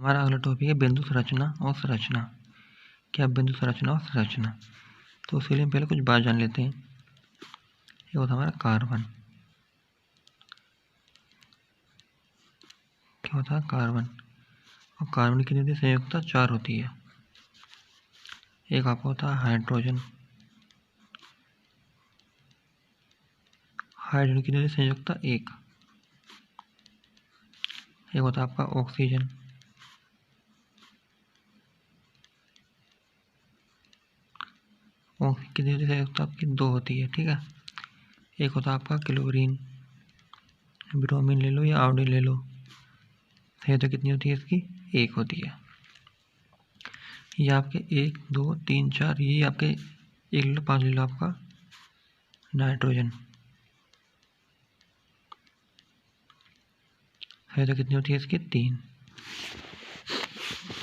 हमारा अगला टॉपिक है बिंदु संरचना और संरचना। क्या बिंदु संरचना और संरचना, तो उसके लिए हम पहले कुछ बात जान लेते हैं। ये होता है हमारा कार्बन। क्या होता है? कार्बन। और कार्बन की कितनी संयुक्ता? 4 होती है। एक आपका होता है हाइड्रोजन। हाइड्रोजन की कितनी संयुक्ता? 1। एक होता है आपका ऑक्सीजन। ऑक्सीजन की कितनी संयुक्ता आपकी? 2 होती है। ठीक है। एक होता है आपका क्लोरीन। ब्रोमीन ले लो या आयोडीन ले लो, संयुक्ता कितनी होती है इसकी? 1 होती है। ये आपके 1 2 3 4, ये आपके 1 ले लो, 5 ले लो आपका नाइट्रोजन, संयुक्ता कितनी होती है इसकी? 3।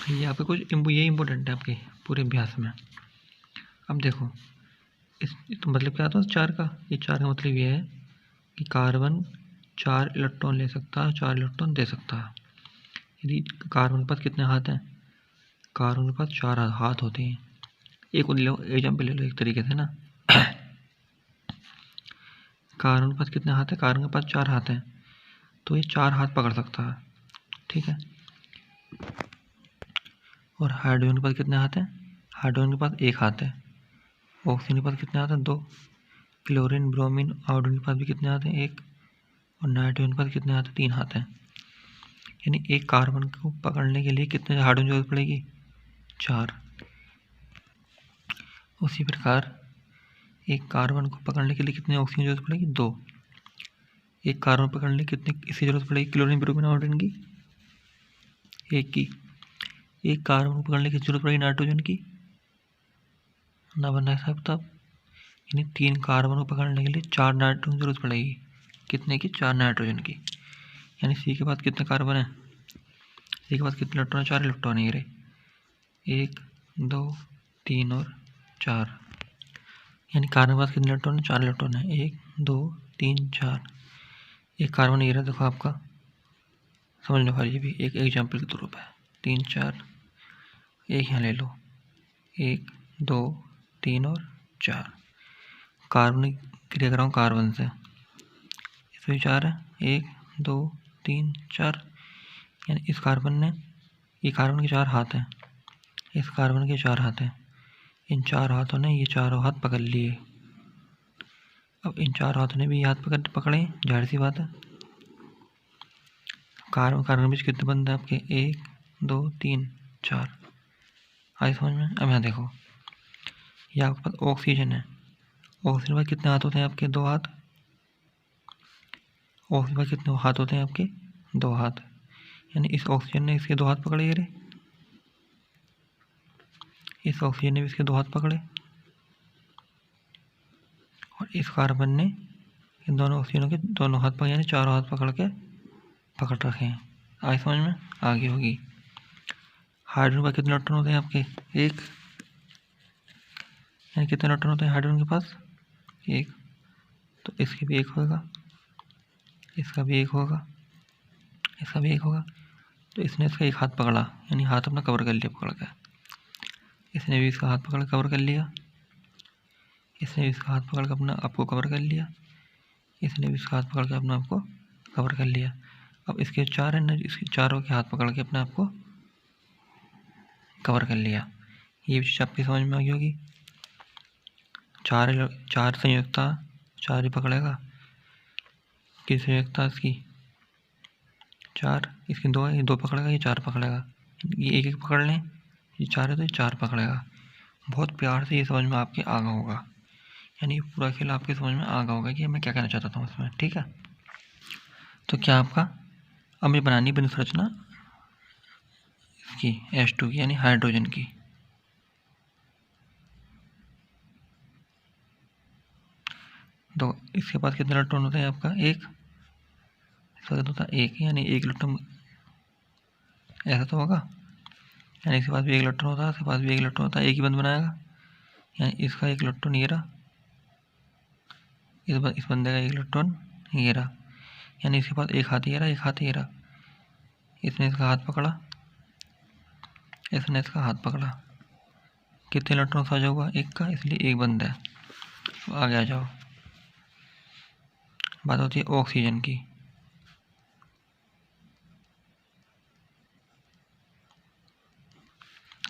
ये आपके कुछ ये इंपॉर्टेंट है आपके पूरे अभ्यास में। अब देखो तो मतलब क्या आता है 4 का? ये 4 का मतलब ये है कि कार्बन 4 इलेक्ट्रॉन ले सकता है, 4 इलेक्ट्रॉन दे सकता है। यदि कार्बन के पास कितने हाथ हैं? कार्बन के पास 4 हाथ होते हैं। एक ले लो, एग्जाम्पल ले लो एक तरीके से ना। कार्बन के पास कितने हाथ हैं? कार्बन के पास 4 हाथ हैं, तो ये 4 हाथ पकड़ सकता है। ठीक है। और हाइड्रोजन के पास कितने हाथ हैं? हाइड्रोजन के पास 1 हाथ है। ऑक्सीजन के पास कितने हाथ हैं? 2। क्लोरीन ब्रोमीन आयोडीन के पास भी कितने हाथ हैं? 1। और नाइट्रोजन के पास कितने हाथ हैं? 3 हाथ हैं। यानी एक कार्बन को पकड़ने के लिए कितने हाइड्रोजन जरूरत पड़ेगी? 4। उसी प्रकार एक कार्बन को पकड़ने के लिए कितने ऑक्सीजन की जरूरत पड़ेगी? 2। एक कार्बन पकड़ने के लिए कितनी इसकी जरूरत पड़ेगी? क्लोरीन ब्रोमीन आयोडीन की? 1 की। एक कार्बन को पकड़ने की जरूरत पड़ेगी नाइट्रोजन की? ना बनना है साहब तब। यानी 3 कार्बन को पकड़ने के लिए 4 नाइट्रोजन की जरूरत पड़ेगी। कितने की? 4 नाइट्रोजन की। यानी सी के बाद कितने कार्बन है? सी के बाद कितने इलेक्ट्रॉन है? 4 इलेक्ट्रॉन है। ये 1 2 3 और 4। यानी कार्बन के पास कितने इलेक्ट्रॉन है? 4 इलेक्ट्रॉन है। 1 2 3 4। एक कार्बन ये रहा देखो आपका, समझने वाली ये भी एक एग्जाम्पल के तौर पर है। 3 4, एक यहाँ ले लो, 1 2 3 और 4। कार्बन क्रिया कर रहा हूँ कार्बन से, इसमें 4 है, 1 2 3 4। यानी इस कार्बन ने, ये कार्बन के 4 हाथ हैं, इस कार्बन के 4 हाथ हैं। इन 4 हाथों ने ये चारों हाथ पकड़ लिए। अब इन 4 हाथों ने भी ये हाथ पकड़े, जाहिर सी बात है। कार्बन कार्बन के बीच कितने बंद हैं आपके? 1 2 3 4। आई समझ में? अब यहाँ देखो, ये आपके पास ऑक्सीजन है। ऑक्सीजन पर कितने हाथ होते हैं आपके? 2 हाथ। ऑक्सीजन पर कितने हाथ होते हैं आपके? 2 हाथ। यानी इस ऑक्सीजन ने इसके 2 हाथ पकड़े, ये रहे। इस ऑक्सीजन ने भी इसके 2 हाथ पकड़े, और इस कार्बन ने इन दोनों ऑक्सीजनों के दोनों हाथ पकड़े, यानी 4 हाथ पकड़ रखे हैं। आई समझ में? आगे होगी। हाइड्रोजन पर कितने इलेक्ट्रॉन होते हैं आपके? 1। यानी कितने इलेक्ट्रॉन होते हैं हाइड्रोजन के पास? 1। तो इसके भी 1 होगा, इसका भी 1 होगा, इसका भी 1 होगा। तो इसने इसका 1 हाथ पकड़ा, यानी हाथ अपना कवर कर लिया पकड़ कर। इसने भी इसका हाथ पकड़ कवर कर लिया, इसने भी इसका हाथ पकड़ कर अपना आपको कवर कर लिया, इसने भी इसका हाथ पकड़ के अपना आपको कवर कर लिया। अब इसके 4 है ना, इसके चारों के हाथ पकड़ के अपने आपको कवर कर लिया। ये चीज़ आपकी समझ में आ गई होगी। 4 संयुक्ता, 4 ही पकड़ेगा। किस संयुक्ता इसकी? 4। इसकी 2 है, ये 2 पकड़ेगा, ये 4 पकड़ेगा। ये 1 पकड़ लें, ये 4 है तो ये 4 पकड़ेगा। बहुत प्यार से ये समझ में आपके आ गया होगा, यानी पूरा खेल आपके समझ में आ गया होगा कि मैं क्या कहना चाहता था उसमें। ठीक है। तो क्या आपका अब ये बनानी बिंदु संरचना इसकी H2 की, यानी हाइड्रोजन की। तो इसके पास कितने इलेक्ट्रॉन होते हैं आपका? 1। इसका कितना होता है? 1, यानी 1 इलेक्ट्रॉन, ऐसा तो होगा। यानी इसके पास भी 1 इलेक्ट्रॉन होता है, इसके पास भी 1 इलेक्ट्रॉन होता है, एक ही बंद बनाएगा। यानी इसका 1 इलेक्ट्रॉन ये रहा, इस बंदे का 1 इलेक्ट्रॉन ये रहा। यानी इसके पास 1 हाथ ये रहा, 1 हाथ ये रहा। इसने इसका हाथ पकड़ा, इसने इसका हाथ पकड़ा, कितने इलेक्ट्रॉन साझा हुआ? एक का, इसलिए एक बंद है। तो आगे आ जाओ। बात होती है ऑक्सीजन की।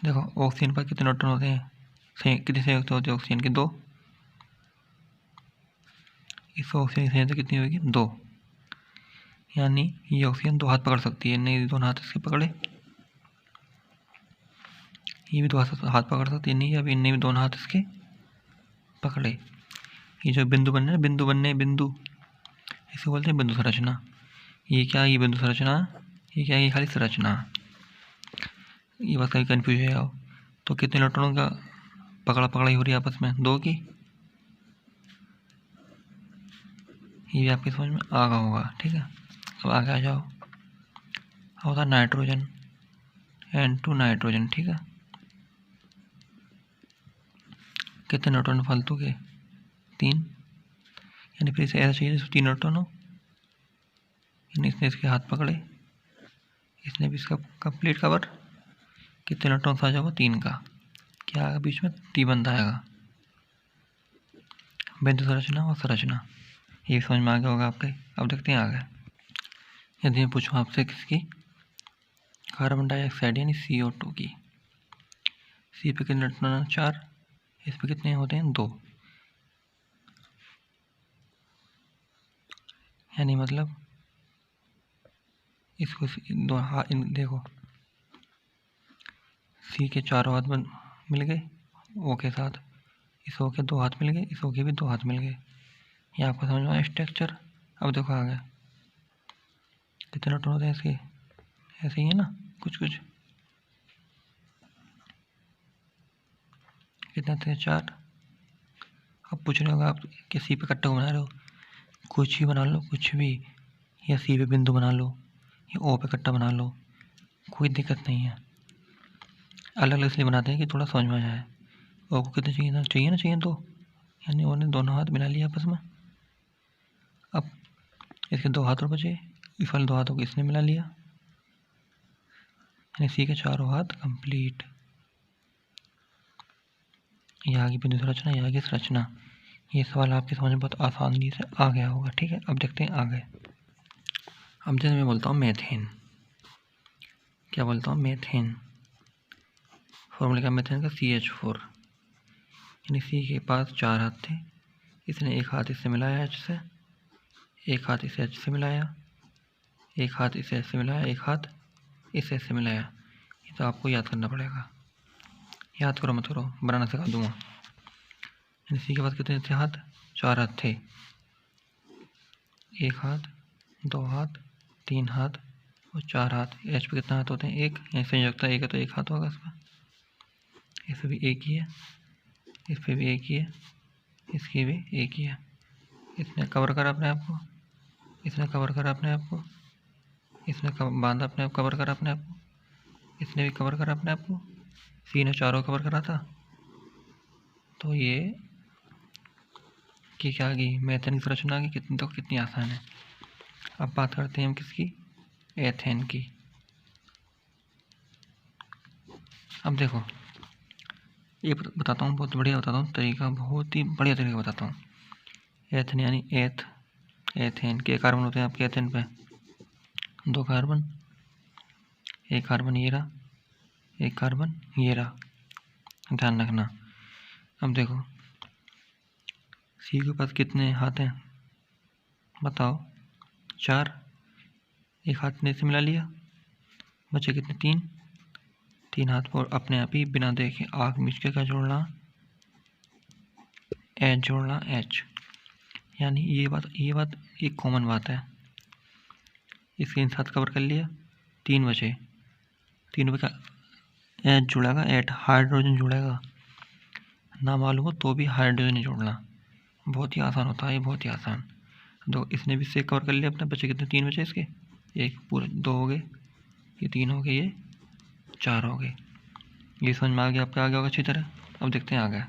देखो ऑक्सीजन पर कितने इलेक्ट्रॉन होते हैं? कितनी संयुक्त होती है ऑक्सीजन की? 2। इस ऑक्सीजन की संयुक्त कितनी होगी? 2। यानी ये ऑक्सीजन 2 हाथ पकड़ सकती है, नहीं 2 हाथ इसके पकड़े, ये भी 2 हाथ पकड़ सकती है, नहीं अब इनने भी 2 हाथ इसके पकड़े। ये जो बिंदु बनने बिंदु, इसे बोलते हैं बिंदु संरचना। ये क्या? ये बिंदु संरचना। ये क्या? ये खाली संरचना। ये बस कभी कन्फ्यूज है आओ। तो कितने इलेक्ट्रॉनों का पकड़ाई हो रही है आपस में? 2 की। ये भी आपकी समझ में आ गया होगा, ठीक है। अब आगे आ जाओ। होता नाइट्रोजन, N2 नाइट्रोजन, ठीक है। कितने न्यूट्रॉन फालतू के? 3। यानी फिर इसे ऐसा चाहिए 3 न्यूट्रॉन हो, यानी इसने इसके हाथ पकड़े, इसने भी इसका कंप्लीट कवर। कितने न्यूट्रॉन साझा हुआ? 3 का। क्या आएगा बीच में? टी बंद आएगा। बिंदु संरचना और संरचना, ये समझ में आ गया होगा आपके। अब देखते हैं आगे। यदि मैं पूछूँ आपसे किसकी? कार्बन डाइऑक्साइड यानी CO2 की। सी पे कितने इलेक्ट्रॉन? 4। इस पे कितने होते हैं? 2। यानी मतलब इसको देखो, सी के 4 हाथ मिल गए ओ के साथ, इस ओ के 2 हाथ मिल गए, इस ओ के भी 2 हाथ मिल गए। ये आपको समझ में आया स्ट्रक्चर। अब देखो आगे कितने इलेक्ट्रॉन होते हैं इसके? ऐसे ही है ना कुछ। कितने थे? 4। अब पूछ रहे होगा आप कि सी पे कट्टा बना रहे हो, कुछ ही बना लो, कुछ भी, या सी पे बिंदु बना लो, या ओ पे कट्टा बना लो, कोई दिक्कत नहीं है। अलग अलग इसलिए बनाते हैं कि थोड़ा समझ में आ जाए। ओ को कितने चाहिए? चाहिए 2, यानी उन्होंने दोनों हाथ मिला लिया आपस में। अब इसके 2 हाथ और बचे, इस वाले 2 हाथों को इसने मिला लिया, यानी सी के 4 हाथ कंप्लीट। यह आगे बिंदु संरचना, यह आगे संरचना। ये सवाल आपके समझ में बहुत आसानी से आ गया होगा, ठीक है। अब देखते हैं आगे। अब जैसे मैं बोलता हूँ मेथेन, क्या बोलता हूँ? मेथेन। फॉर्मूला क्या मेथेन का? CH4। यानी सी के पास 4 हाथ थे, इसने एक हाथ इससे मिलाया H से, एक हाथ इसे H से मिलाया, एक हाथ इसे H से मिलाया, एक हाथ इसे H से मिलाया। ये तो आपको याद करना पड़ेगा। याद करो मत करो, बनाना सिखा दूंगा। यानी सी के पास कितने थे हाथ? 4 हाथ थे। एक हाथ, 2 हाथ, 3 हाथ और 4 हाथ। एच पे कितना हाथ होते हैं? 1। यहाँ संयोजकता 1 है तो 1 हाथ होगा इसका। इस पे भी 1 ही है, इस पे भी 1 ही है, इसकी भी 1 ही है। इसने कवर करा अपने आप को, इसने कवर करा अपने आप को, इसने बांधा अपने आप, कवर करा अपने आप को, इसने भी कवर करा अपने आप को। सी ने 4 कवर करा था। तो ये कि क्या गई मेथेन की संरचना की कितनी आसान है। अब बात करते हैं हम किसकी? एथेन की। अब देखो ये बताता हूँ, बहुत बढ़िया बताता हूँ तरीका, बहुत ही बढ़िया तरीका बताता हूँ। एथेन यानी एथेन के कार्बन होते हैं आपके एथेन पे? 2 कार्बन, एक कार्बन ये रहा, एक कार्बन ये रहा, ध्यान रखना। अब देखो सी के पास कितने हाथ हैं बताओ? 4। एक हाथ ने इसे मिला लिया, बचे कितने? 3 हाथ पर अपने आप ही बिना देखे आग मिच के क्या जोड़ना? एच जोड़ना, एच। यानी ये बात एक कॉमन बात है। इसके इन साथ कवर कर लिया, 3 बचे। 3 पे क्या एच जुड़ेगा? एट हाइड्रोजन जुड़ेगा, ना मालूम हो तो भी हाइड्रोजन जोड़ना। बहुत ही आसान होता है ये, बहुत ही आसान। तो इसने भी से कवर कर लिया अपने, बचे कितने? 3 बचे इसके, एक पूरे 2 हो गए, ये 3 हो गए, ये 4 हो गए। ये समझ में आ गया आपका? आ गया होगा अच्छी तरह। अब देखते हैं आगे,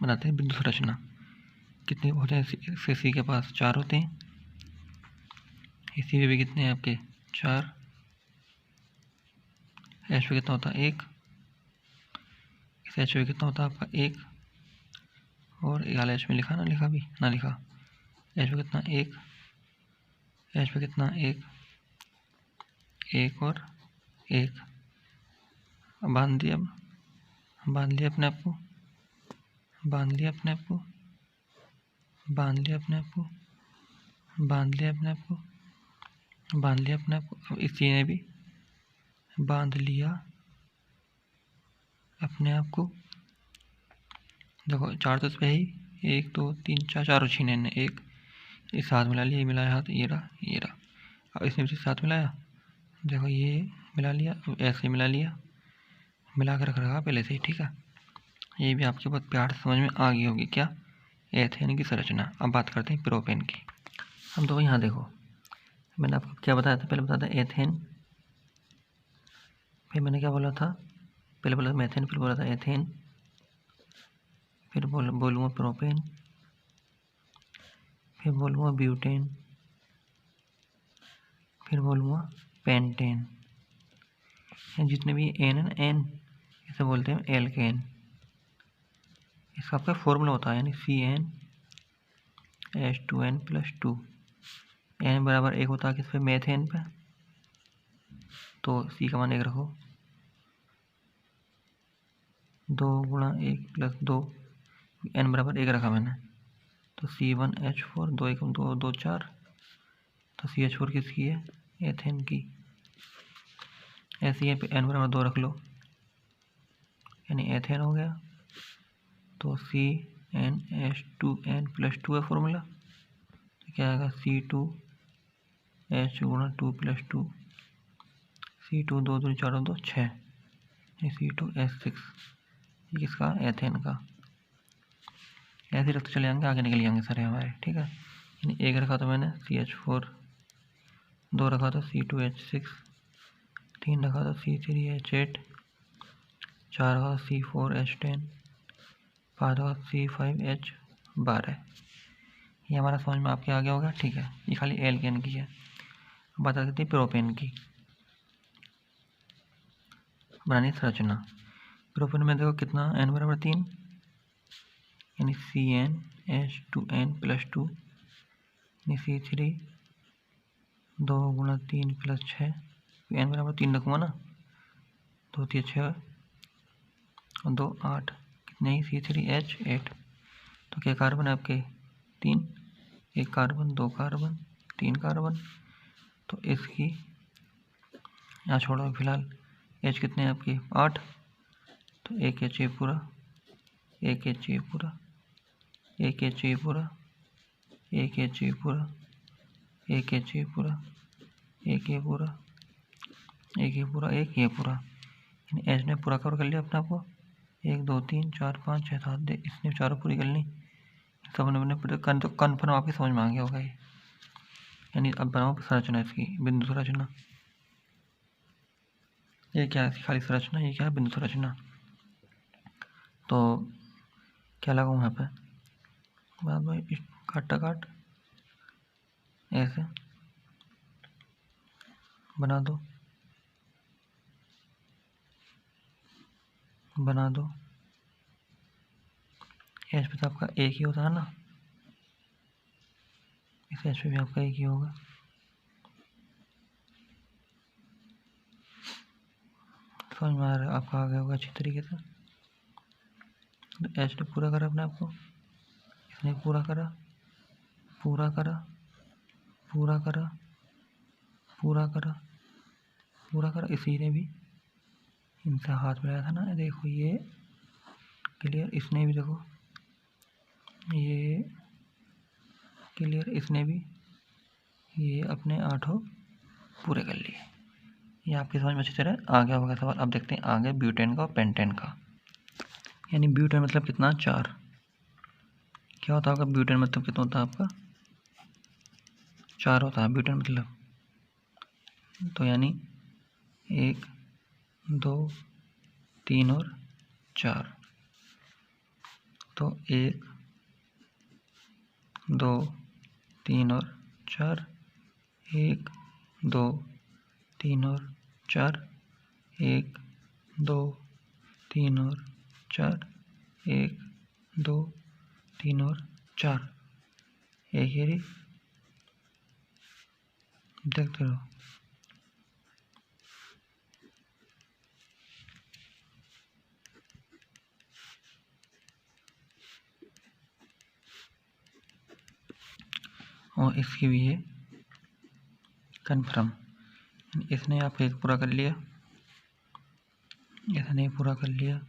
बनाते हैं बिंदु संरचना। कितने होते हैं सी के पास? 4 होते हैं। इसी में भी कितने हैं आपके? 4। एच पे कितना होता है 1, इस एच पे कितना होता है आपका 1, और ये वाला एच में लिखा ना, लिखा भी ना लिखा, एच पे कितना 1, एच पे कितना 1, 1 और 1, बांध दिया, बांध लिया अपने आप को, बांध लिया अपने आप को, बांध लिया अपने आप को, बांध लिया अपने आप को, बांध लिया अपने आप को। अब इसी ने भी बांध लिया अपने आप को। देखो 4 तो इसमें ही, 1 2 3 4, 4 छीने ने, 1 इस हाथ मिला लिया, ये मिलाया हाथ, ये रहा ये रहा। अब इसने भी साथ मिलाया, देखो ये मिला लिया, ऐसे मिला लिया, मिला कर रख रखा पहले से ही, ठीक है। ये भी आपके बहुत प्यार से समझ में आ गई होगी क्या, एथेन की संरचना। अब बात करते हैं प्रोपेन की। हम तो यहाँ देखो, मैंने आपको क्या बताया था, पहले बताया था एथेन, फिर मैंने क्या बोला था, पहले बोला था मेथेन, फिर बोला था एथेन, फिर बोलूँगा प्रोपेन, फिर बोलूँगा ब्यूटेन, फिर बोलूँगा पेंटेन। जितने भी एन है ना, एन इसे बोलते हैं एल्केन। इसका आपका फॉर्मूला होता है, यानी CnH2n+2, एन बराबर 1 होता है किस पे, मेथेन पे, तो सी का मान 1 रखो, 2 × 1 + 2, एन बराबर 1 रखा मैंने, तो C1H4, 2 1 2 2 4, तो CH4 किसकी है, एथेन की। ऐसे यहाँ पे एन बराबर 2 रख लो, यानी एथेन हो गया, तो CnH2n+2 है फॉर्मूला, तो क्या आएगा C2H × 2 + 2, C2 2 2 4 2 6, C2H6, ये किसका, एथेन का। ऐसे रखते चले जाएंगे, आगे निकल जाएंगे सारे हमारे, ठीक है। यानी 1 रखा तो मैंने CH4, 2 रखा तो C2H6, 3 रखा तो C3H8, 4 रखा तो C4H10, 5 रखा तो C5H12। ये हमारा समझ में आपके आ गया होगा, ठीक है। ये खाली एल्केन की है। बता देते हैं प्रोपेन की बनानी संरचना। प्रोपेन में देखो कितना, n बराबर 3, यानी CnH2n+2, यानी C3 2 × 3 + 6, n बराबर 3 रखूँगा ना, 2 3 6 और 2 8, कितने ही C3H8। तो क्या कार्बन है आपके 3, 1 कार्बन, 2 कार्बन, 3 कार्बन, तो इसकी यहाँ छोड़ो फिलहाल, H कितने हैं आपके 8, तो 1 H ये पूरा, 1 H ये पूरा, 1 H ये पूरा, 1 H ये पूरा, 1 H ये पूरा, 1 ये पूरा, 1 ये पूरा, 1 ये पूरा, यानी H ने पूरा कवर कर लिया अपने आप को। 1 2 3 4 5 6 7, इसने चारों पूरी कर ली, सब ने तो कन्फर्म आपकी समझ में आ गया होगा ये। यानी अब बनाओ संरचना इसकी, बिंदु संरचना। ये क्या है, खाली संरचना, ये क्या है, बिंदु संरचना। तो क्या लगाऊँ यहाँ पे, बाद में काटा काट ऐसे बना दो, बना दो। एच पे तो आपका एक ही होता है ना, इस एच पे भी आपका एक ही होगा। समझ में आ रहा है आपका, आ गया होगा अच्छी तरीके से। तो एच ने पूरा करा अपने आपको, इसने पूरा करा, पूरा करा, पूरा करा, पूरा करा, पूरा करा, इसी ने भी इनसे हाथ मिलाया था ना, देखो ये क्लियर, इसने भी देखो ये क्लियर, इसने भी ये अपने 8 पूरे कर लिए। ये आपकी समझ में अच्छी तरह आ गया होगा सवाल। अब देखते हैं आगे ब्यूटेन का और पेंटेन का। यानी ब्यूटेन मतलब कितना, 4। क्या होता होगा ब्यूटेन मतलब, कितना होता है आपका 4 होता है ब्यूटेन मतलब। तो यानी 1 2 3 और 4, तो 1 2 3 और 4, 1 2 3 और 4, 1 2 3 और 4, 1 2 3 और 4, एक ही रही, देखते रहो। और इसकी भी है कन्फर्म, इसने आपका एक पूरा कर लिया, इसने पूरा कर लिया,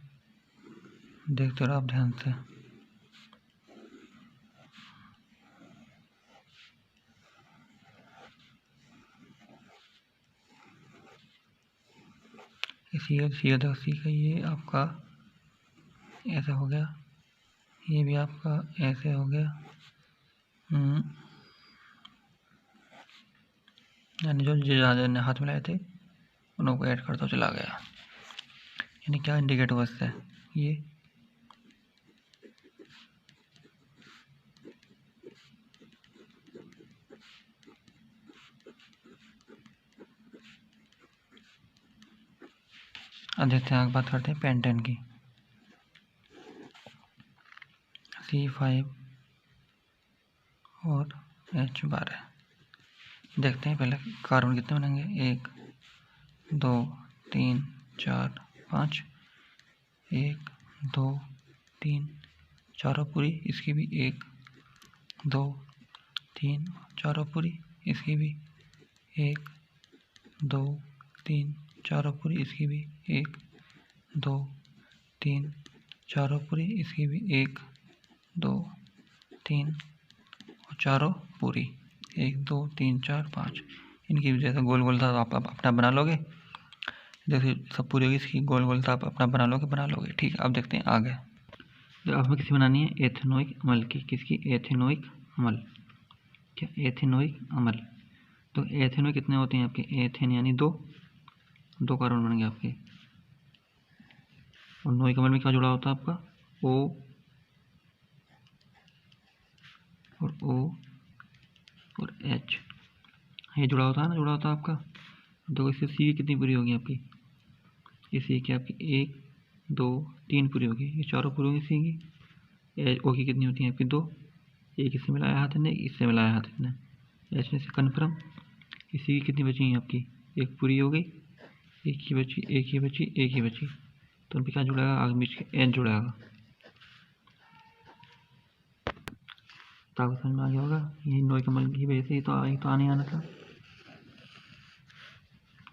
देखते रहो आप ध्यान से। सी का ये आपका ऐसा हो गया, ये भी आपका ऐसे हो गया। यानी जो ने हाथ मिलाए थे उनको ऐड करता चला गया। यानी क्या इंडिकेट हुआ इससे, ये अब देखते हैं, बात करते हैं पेंटेन की। C5 और H12 देखते हैं पहले कार्बन कितने बनेंगे, 1 2 3 4 5, 1 2 3 चारों पूरी, इसकी भी 1 2 3 चारों पूरी, इसकी भी 1 2 3 चारों पूरी, इसकी भी 1 2 3 चारों पूरी, इसकी भी 1 2 3 और चारों पूरी, 1 2 3 4 5। इनकी भी जैसे गोल गोल था आप अपना बना लोगे, जैसे सब पूरी होगी इसकी गोल गोल था आप अपना बना लोगे। ठीक है, अब देखते हैं आगे। तो अब हमें किसी बनानी है एथेनोइक अम्ल की, किसकी, एथेनोइक अम्ल, क्या एथेनोइक अम्ल। तो एथेनोइक कितने होते हैं आपके, एथेन यानी 2 कार्बन बन गए आपके, और नोइक अम्ल में क्या जुड़ा होता है आपका, O और O और H, ये जुड़ा होता है ना, जुड़ा होता है आपका। देखो इससे सी कितनी पूरी होगी आपकी, ये सी की आपकी 1 2 3 पूरी होगी, ये चारों पूरी होगी सी की। ओ की कितनी होती है आपकी 2, एक इससे मिलाया हाथ ने, इससे मिलाया हाथ ने, एच में से कन्फर्म। इसी की कितनी बची है आपकी, एक पूरी हो गई, एक ही बची, एक ही बची, एक ही बची, तो उन पर क्या जुड़ेगा, आगे बीच के एच जुड़ेगा। तो आपको समझ में आ गया होगा, यही नोइक अम्ल की वजह से तो आने आना था,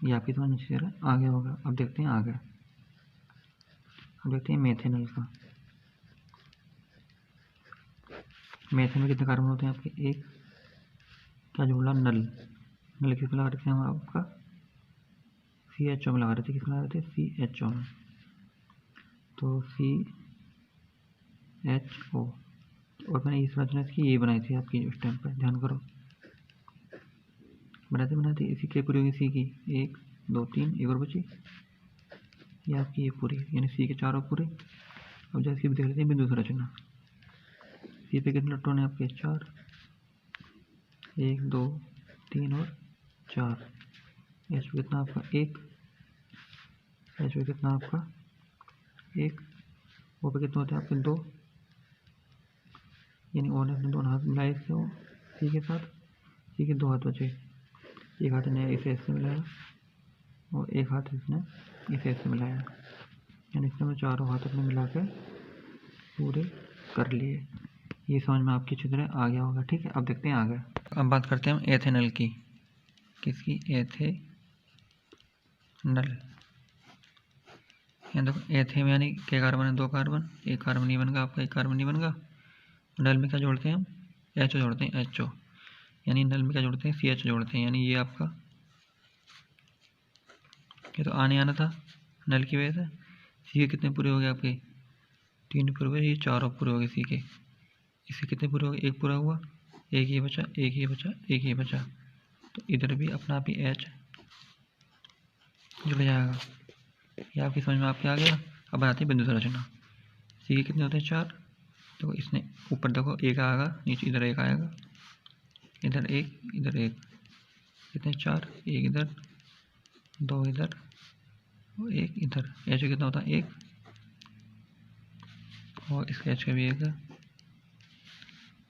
ये आपकी समझ में चल रहा आगे होगा। अब देखते हैं आगे, अब देखते हैं मेथेनॉल का। मेथेन में कितने कार्बन होते हैं आपके, एक, क्या जुड़ा, नल किस में लगा रखे हैं हम आपका, CHO में लगा रहे थे, किस में लगा रहे थे, CHO में। तो CHO, और मैंने इस रचना इसकी ये बनाई थी आपकी उस टाइम पर, ध्यान करो, बनाते इसी के पूरी होगी सी की 1 2 3, एक और बची, ये आपकी ये पूरी, यानी सी के चारों पूरे। अब जैसे इसकी देख लेते हैं बिंदु संरचना, सी पे कितने इलेक्ट्रॉन है आपके, 4, 1 2 3 और 4। एच पे कितना आपका 1, एच पे कितना आपका 1, ओ पे कितने होते हैं आपके 2, यानी ओ ने अपने दोनों हाथ मिलाए इससे, वो सी के साथ, सी के 2 हाथ बचे, एक हाथ ने इसे इससे मिलाया और एक हाथ इसने इसे इससे मिलाया, यानी इसने चारों हाथ अपने मिला के पूरे कर लिए। ये समझ में आपकी अच्छी तरह आ गया होगा। ठीक है, अब देखते हैं आगे। अब बात करते हैं एथेनॉल की, किसकी, एथेनॉल। देखो एथे में यानी क्या कार्बन है, 2 कार्बन, एक कार्बन ये बनेगा आपका, एक कार्बन ये बनेगा। नल में क्या जोड़ते हैं हम, HO जोड़ते हैं, HO, यानी नल में क्या जोड़ते हैं, CHO जोड़ते हैं, यानी ये आपका, ये तो आना था नल की वजह से। सी के कितने पूरे हो गए आपके, 3 पूरे हुए, ये चारों पूरे हो गए सी के। इससे कितने पूरे हो गए, एक पूरा हुआ, एक ही बचा, एक ही बचा, एक ही बचा, तो इधर भी अपना आप ही H जुड़ जाएगा। ये आपकी समझ में आपके आ गया। अब बनाते हैं बिंदु संरचना, सी के कितने होते हैं, 4। देखो इसने ऊपर देखो एक आएगा, नीचे इधर एक आएगा, इधर एक, इधर एक, कितने 4, एक इधर, 2 इधर, और एक इधर एच कितना होता है 1, और इस एच का भी 1 है,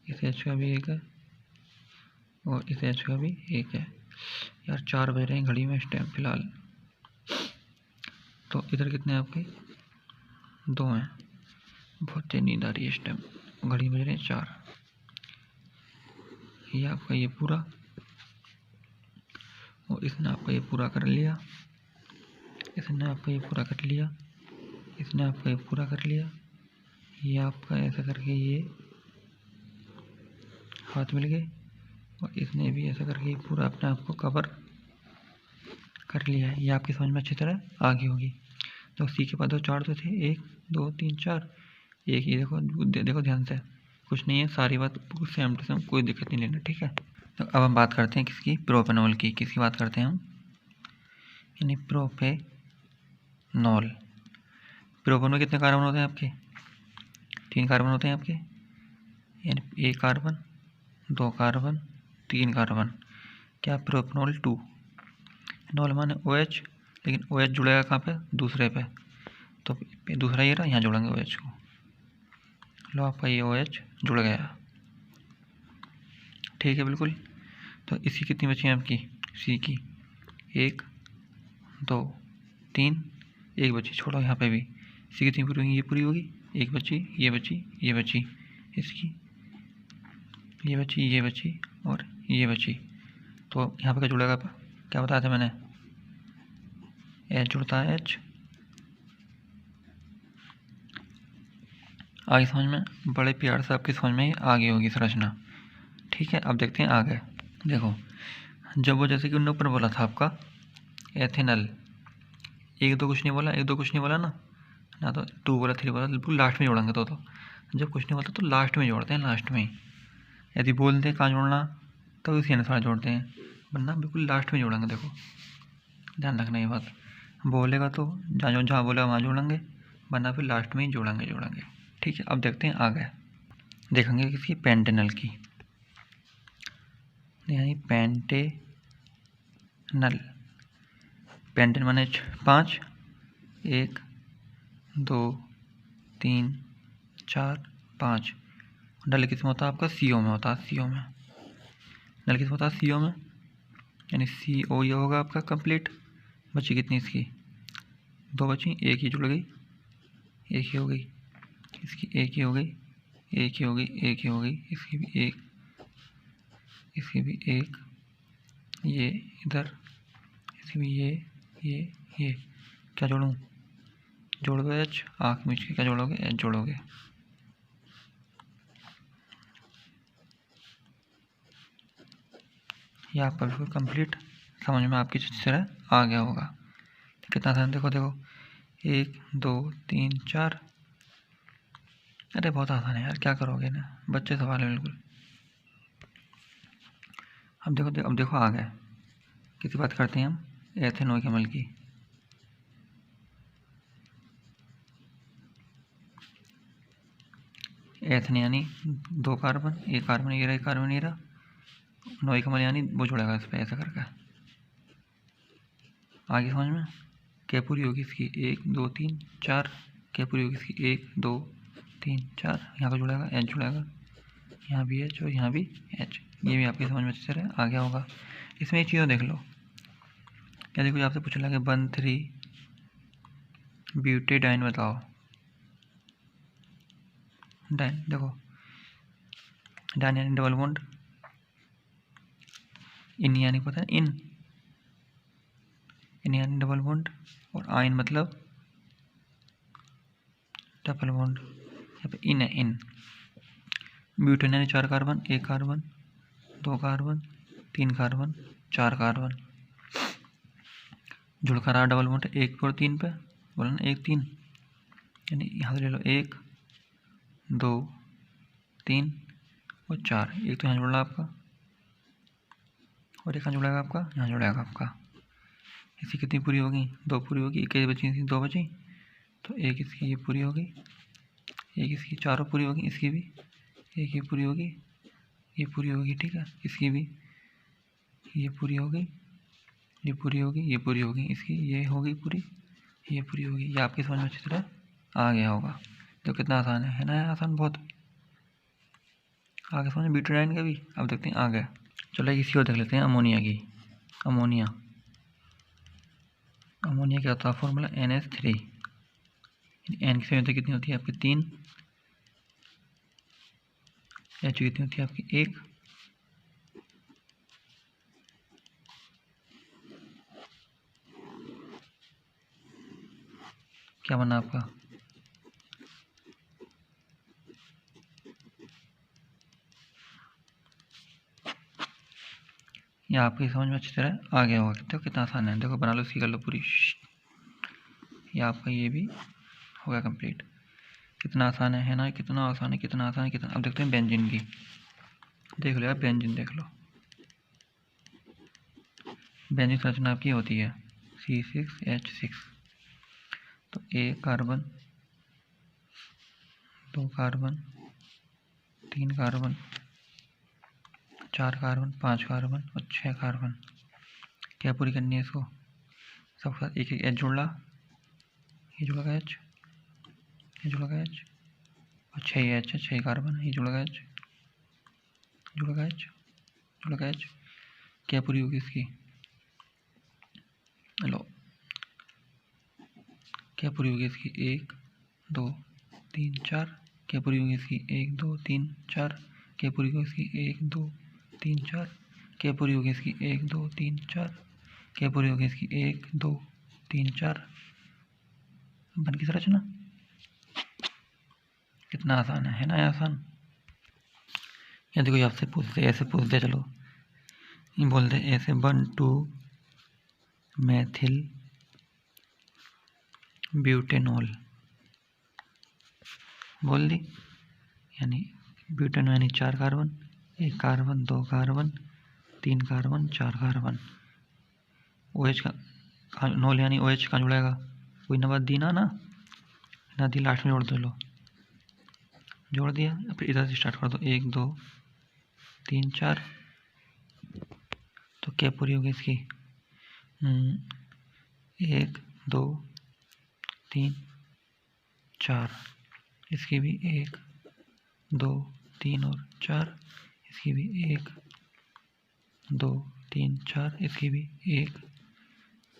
इस एच का भी 1 है, और इस एच का भी 1 है। यार 4 बज रहे हैं घड़ी में इस टाइम फिलहाल। तो इधर कितने हैं आपके 2 हैं। बहुत तेज नींद आ रही है इस टाइम, घड़ी बज रहे हैं 4। ये आपका ये पूरा, और इसने आपका ये पूरा कर लिया, इसने आपका ये पूरा कर लिया, इसने आपका ये पूरा कर लिया। ये आपका ऐसा करके ये हाथ मिल गए, और इसने भी ऐसा करके पूरा अपने आप को कवर कर लिया है। ये आपकी समझ में अच्छी तरह आ गई होगी। तो सी के बाद 4 तो थे, 1 2 3 4, एक ही देखो देखो ध्यान से, कुछ नहीं है, सारी बात सेम टू सेम, कोई दिक्कत नहीं लेना, ठीक है। तो अब हम बात करते हैं किसकी, प्रोपेनॉल की। किसकी बात करते हैं हम, यानी प्रोपेनॉल। प्रोपेन में कितने कार्बन होते हैं आपके 3 कार्बन होते हैं आपके, यानी 1 कार्बन 2 कार्बन 3 कार्बन। क्या प्रोपेनॉल 2। नॉल माने OH, लेकिन OH जुड़ेगा कहाँ पे, दूसरे पे, तो दूसरा ये रहा, यहाँ जोड़ेंगे OH को। लो आपका ये OH जुड़ गया, ठीक है बिल्कुल। तो इसकी कितनी बची है आपकी सी की, 1 2 3, 1 बची, छोड़ो यहाँ पे भी। सी कितनी पूरी होगी, ये पूरी होगी, 1 बची, ये बची, ये बची, इसकी ये बची, ये बची, और ये बची। तो यहाँ पे क्या जुड़ेगा, क्या बताया था मैंने, H जुड़ता है H। आगे समझ में, बड़े प्यार से आपकी समझ में आ गई होगी संरचना, ठीक है। अब देखते हैं आगे। देखो जब वो जैसे कि उन्होंने ऊपर बोला था आपका एथेनल, 1 2 कुछ नहीं बोला, 1 2 कुछ नहीं बोला ना तो 2 बोला 3 बोला, बिल्कुल लास्ट में जोड़ेंगे। तो जब कुछ नहीं बोलता तो लास्ट में जोड़ते हैं, लास्ट में। यदि बोलते हैं कहाँ जोड़ना तो इसी अनुसार जोड़ते हैं, वरना बिल्कुल लास्ट में जोड़ेंगे। देखो ध्यान रखना ये बात, बोलेगा तो जहाँ बोलेगा वहाँ जोड़ेंगे, वरना फिर लास्ट में ही जोड़ेंगे, ठीक है। अब देखते हैं आगे, देखेंगे किसकी, पेंटेनल की, यानी पेंटेनल। पेंटेन माने 5, 1 2 3 4 5। नल किसमें होता है आपका, CO में होता है, CO में। नल किसमें होता है, CO में, यानी CO ये होगा आपका कंप्लीट। बची कितनी इसकी, 2 बची, 1 ही जुड़ गई, 1 ही हो गई, इसकी 1 ही हो गई, 1 ही हो गई, 1 ही हो गई, इसकी भी 1, इसकी भी 1, ये इधर, इसकी भी ये क्या जोड़ूँ, जोड़ दो H, आँख मीच के क्या जोड़ोगे, H जोड़ोगे। ये आपका बिल्कुल कंप्लीट समझ में आपकी अच्छी तरह आ गया होगा। कितना आसान, देखो 1 2 3 4, अरे बहुत आसान है यार, क्या करोगे ना, बच्चे सवाल है बिल्कुल। अब देखो आ गए, किसी बात करते हैं हम एथेनॉल केमल की। एथेन यानी 2 कार्बन, 1 कार्बन ये रहा, 1 कार्बन ये रहा, नॉय केमल यानी वो जुड़ेगा इस पर ऐसा करके। आगे समझ में, क्या पूरी होगी इसकी, 1 2 3 4, क्या पूरी होगी इसकी, 1 2 3 4, यहाँ पर जुड़ेगा H जुड़ेगा, यहाँ भी H और यहाँ भी H। ये भी आपकी समझ में अच्छी तरह आ गया होगा। इसमें एक चीज़ देख लो, क्या देखो आपसे पूछ लगे 1,3 ब्यूटेडाइन बताओ। डाइन, देखो डाइन यानी डबल बॉन्ड, इन यानी पता है इन यानी डबल बॉन्ड, और आइन मतलब डबल बॉन्ड, यहाँ पे इन है इन। ब्यूटेन यानी 4 carbon, 1 carbon 2 carbon 3 carbon 4 carbon, जुड़कर रहा डबल बॉन्ड 1 और 3 पे, बोला ना 1 3, यानी यहाँ से ले लो 1 2 3 और 4, एक तो यहाँ जुड़ रहा आपका, और एक यहाँ जुड़ेगा आपका, यहाँ जुड़ेगा आपका। इसकी कितनी पूरी होगी, 2 पूरी होगी, एक बची, इसकी 2 बची, तो एक इसकी ये पूरी होगी, एक इसकी चारों पूरी होगी, इसकी भी एक ये पूरी होगी, ये पूरी होगी, ठीक है। इसकी भी ये पूरी होगी, ये पूरी होगी, ये पूरी होगी, इसकी ये होगी पूरी, ये पूरी होगी। ये आपकी समझ में अच्छी तरह आ गया होगा। तो कितना आसान है ना? आसान बहुत। आगे समझ ब्यूटेनाइन का भी। अब देखते हैं आ गया। चलो इसी और देख लेते हैं अमोनिया की। अमोनिया क्या होता है फॉर्मूला? NH3। एन की संयोजकता कितनी होती है आपकी? 3। H कितनी होती है आपकी? 1। क्या बना आपका? ये आपकी समझ में अच्छी तरह आ गया होगा। देखो कितना आसान है। देखो बना लो, इसकी कर लो पूरी। ये आपका ये भी हो गया कंप्लीट। कितना आसान है ना? कितना आसान है, कितना आसान है, कितना। अब देखते हैं बेंजीन की। देख लो यार, बेंजीन देख लो। बेंजीन संरचना आपकी होती है C6H6। तो 1 carbon, 2 carbon, 3 carbon, 4 carbon, 5 carbon और 6 कार्बन। क्या पूरी करनी है इसको? सबके साथ एक एक H जोड़ ला। ये जुड़ा H, ये जुड़ा H और 6 H है, 6 कार्बन है। ये जुड़ा H, जुड़ा H, जुड़ा H। क्या पूरी होगी इसकी? लो, क्या पूरी होगी इसकी? 1 2 3 4। क्या पूरी होगी इसकी? 1 2 3 4। क्या पूरी होगी इसकी? 1 2 3 4। क्या पूरी होगी इसकी? 1 2 3 4। क्या पूरी होगी इसकी? 1 2 3 4। बन की संरचना कितना आसान है ना? आसान। या देखो आपसे पूछते, ऐसे पूछते, चलो ये बोलते ऐसे 1,2 मेथिल ब्यूटेनॉल बोल दी। यानी ब्यूटेन यानी 4 carbon, 1 carbon, 2 carbon, 3 carbon, 4 carbon. OH का नॉल यानी OH कहाँ जुड़ेगा? कोई नंबर दी ना दी, लास्ट में जोड़ दो। लो जोड़ दिया। फिर इधर से स्टार्ट कर दो। 1 2 3 4। तो क्या पूरी होगी इसकी? 1 2 3 4। इसकी भी 1 2 3 और 4। इसकी भी 1 2 3 4। इसकी भी 1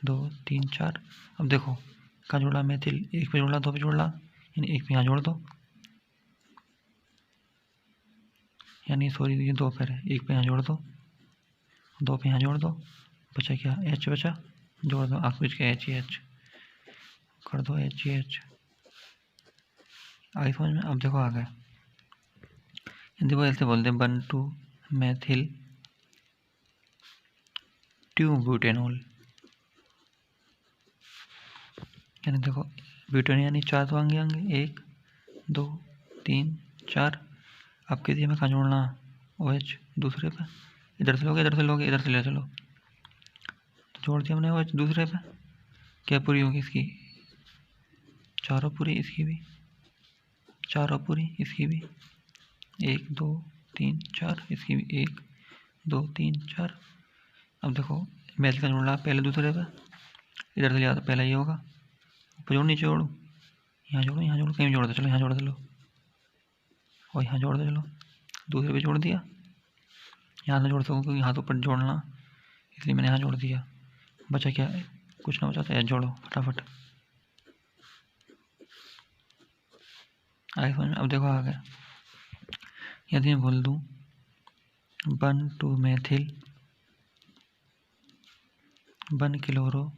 2 3 4। अब देखो कहाँ जोड़ा? मेथिल 1 पे जोड़ा, 2 पे जोड़ा, यानी 1 पे यहाँ जोड़ दो। यानी सॉरी ये 2 पे है, 1 पे यहाँ जोड़ दो, 2 पे यहाँ जोड़ दो। बचा क्या? H बचा, जोड़ दो। आख बीच के H कर दो, H। आई समझ में? अब देखो आ गया। देखो ऐसे बोलते हैं 1,2 मेथिल ट्यूब्यूटेनॉल। यानी देखो ब्यूटेन यानी 4 तो आएंगे 1 2 3 4। अब किसी में कहाँ जोड़ना? OH दूसरे पे। इधर से लोगे, इधर से लोगे, इधर से ले चलो। तो जोड़ दिया हमने OH दूसरे पे। क्या पूरी होगी इसकी? चारों पूरी। इसकी भी चारों पूरी। इसकी भी 1 2 3 4। इसकी भी 1 2 3 4। अब देखो मैथ का जोड़ना पहले दूसरे पे। इधर से लिया तो पहला ये होगा। ऊपर जोड़, नीचे जोड़ो, यहाँ जोड़ो, यहाँ जोड़ो, कहीं जोड़ दो। चलो यहाँ जोड़ दो लो, और यहाँ जोड़ दो। चलो दूसरे पे जोड़ दिया। यहाँ से जोड़ सकूँ क्योंकि हाथ ऊपर जोड़ना, इसलिए मैंने यहाँ जोड़ दिया। बचा क्या? कुछ ना बचा तो जोड़ो फटाफट। आगे समझ में? अब देखो आ गया। यदि मैं बोल दूँ 1,2 मेथिल 1 क्लोरो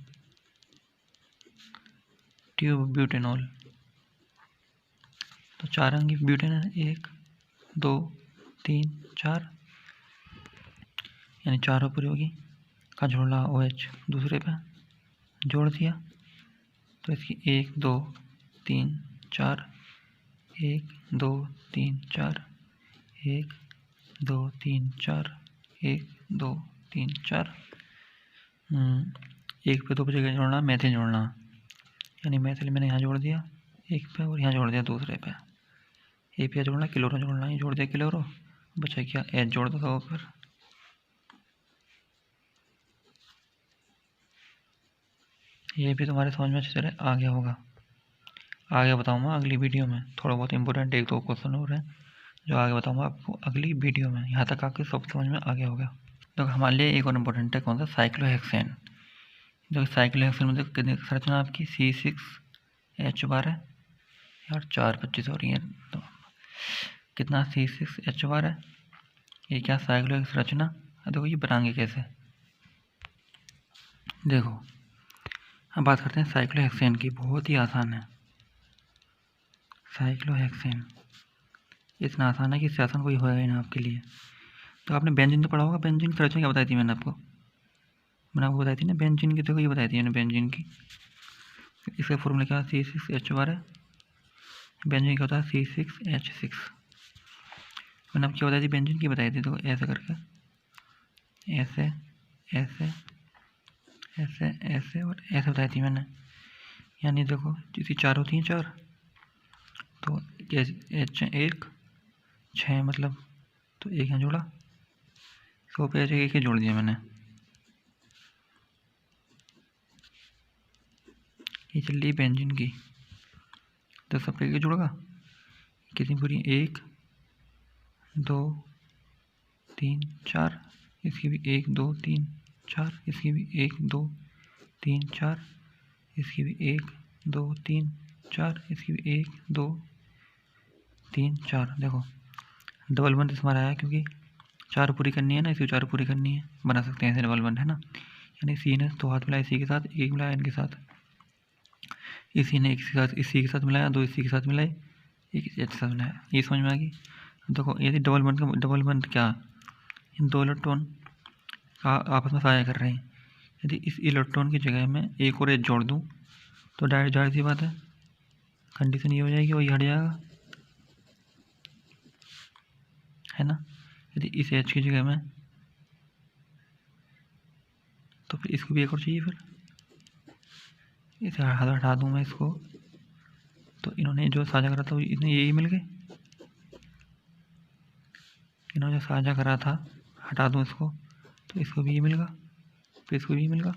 ट्यूब्यूटेनॉल। तो 4 अंगी ब्यूटेन है, 1 2 3 4। यानी चारों पूरी होगी। का जोड़ना OH दूसरे पे, जोड़ दिया। तो इसकी 1 2 3 4। 1 2 3 4। 1 2 3 4। 1 2 3 4। 1 पे 2 पे जगह जोड़ना मैथिल जोड़ना, यानी मैथिल मैंने यहाँ जोड़ दिया 1 पे और यहाँ जोड़ दिया दूसरे पे। एक पे जोड़ना, क्लोरो जोड़ना, ये जोड़ दिया क्लोरो। बचा क्या? H जोड़ दो फिर। ये भी तुम्हारे समझ में अच्छी तरह आ गया होगा। आगे बताऊँगा अगली वीडियो में, थोड़ा बहुत इंपॉर्टेंट 1-2 क्वेश्चन और हैं जो आगे बताऊँगा आपको अगली वीडियो में। यहाँ तक आपके सब समझ में आ गया होगा। तो हमारे लिए एक और इम्पोर्टेंट है, कौन सा? साइक्लोहेक्सेन। जो साइक्लोहेक्सेन में कितनी संरचना आपकी C6H12 है यार, 4-25 हो रही है तो कितना C6H12 है। ये क्या साइक्लोहेक्सेन संरचना। देखो ये बनाएंगे कैसे, देखो अब बात करते हैं साइक्लोहेक्सेन की। बहुत ही आसान है साइक्लोहेक्सेन, इतना आसान है कि इससे आसान कोई होगा ही ना आपके लिए। तो आपने बेंजीन तो पढ़ा होगा। बेंजीन की संरचना क्या बताई थी मैंने आपको बताई थी ना बेंजीन की। देखो ये बताई थी मैंने बेंजीन की। इसका फॉर्मूला क्या है? C6H12 है। बेंजीन क्या होता है? C6H6। मैंने आपको क्या बताई थी? बेंजीन की बताई थी। तो ऐसे करके ऐसे ऐसे ऐसे ऐसे और ऐसे बताई थी मैंने। यानी देखो इसी 4 होती हैं 4, तो H1 6 मतलब, तो एक यहाँ जोड़ा, 100 पे एक ही जोड़ दिया मैंने। ये चल रही बेंजीन की, तो सब पे जुड़ेगा। कितनी पूरी? 1 2 3 4, इसकी भी 1 2 3 4, इसकी भी 1 2 3 4, इसकी भी 1 2 3 4, इसकी भी 1 2 3 4। देखो डबल बंद इस हमारा आया क्योंकि 4 पूरी करनी है ना, इसकी 4 पूरी करनी है, बना सकते हैं ऐसे डबल बंद, है ना। यानी सी ने 2 हाथ मिलाया इसी के साथ, 1 मिलाया इनके साथ, इसी ने इसी के साथ मिलाया, 2 इसी के साथ मिलाए, 1 इसके साथ मिलाया। ये समझ में आ गई। देखो यदि डबल बंद क्या, इन 2 इलेक्ट्रॉन आपस में साझा कर रहे हैं। यदि इस इलेक्ट्रॉन की जगह में एक और एच जोड़ दूं तो डायरेक्ट जाहिर सी बात है कंडीशन ये हो जाएगी, वही हट जाएगा, है ना। यदि इस एच की जगह में, तो फिर इसको भी एक और चाहिए, फिर इसे हटा दूँ मैं इसको। तो इन्होंने जो साझा करा था इन्हें यही मिल गए। इन्होंने जो साझा करा था, हटा दूँ इसको तो इसको भी ये मिलेगा, फिर इसको भी मिलेगा।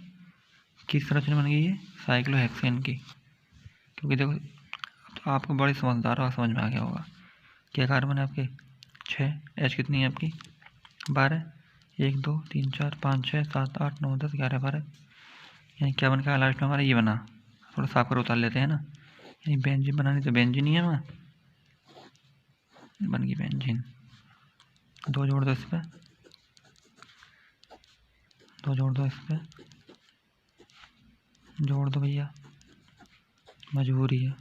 किस संरचना बन गई है? साइक्लोहेक्सेन की। क्योंकि देखो तो आपको बड़े समझदार और समझ में आ गया होगा। क्या कार्बन है आपके? 6, एच कितनी है आपकी? 12, 1 2 3 4 5 6 7 8 9 10 11 12। यानी क्या बन गया लास्ट में हमारा? ये बना। थोड़ा साफ कर उतार लेते हैं ना। यानी बेंजीन बनानी तो बेंजीन ही है हमारा, बन गई बेंजीन। 2 जोड़ दो इस पर, 2 जोड़ दो इस पर, जोड़ दो भैया, मजबूरी है।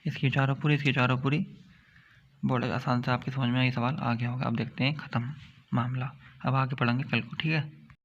इसकी चारों पूरी, इसकी चारों पूरी। बड़े आसान से आपकी समझ में ये सवाल आ गया होगा। अब देखते हैं ख़त्म मामला। अब आगे पढ़ेंगे कल को, ठीक है।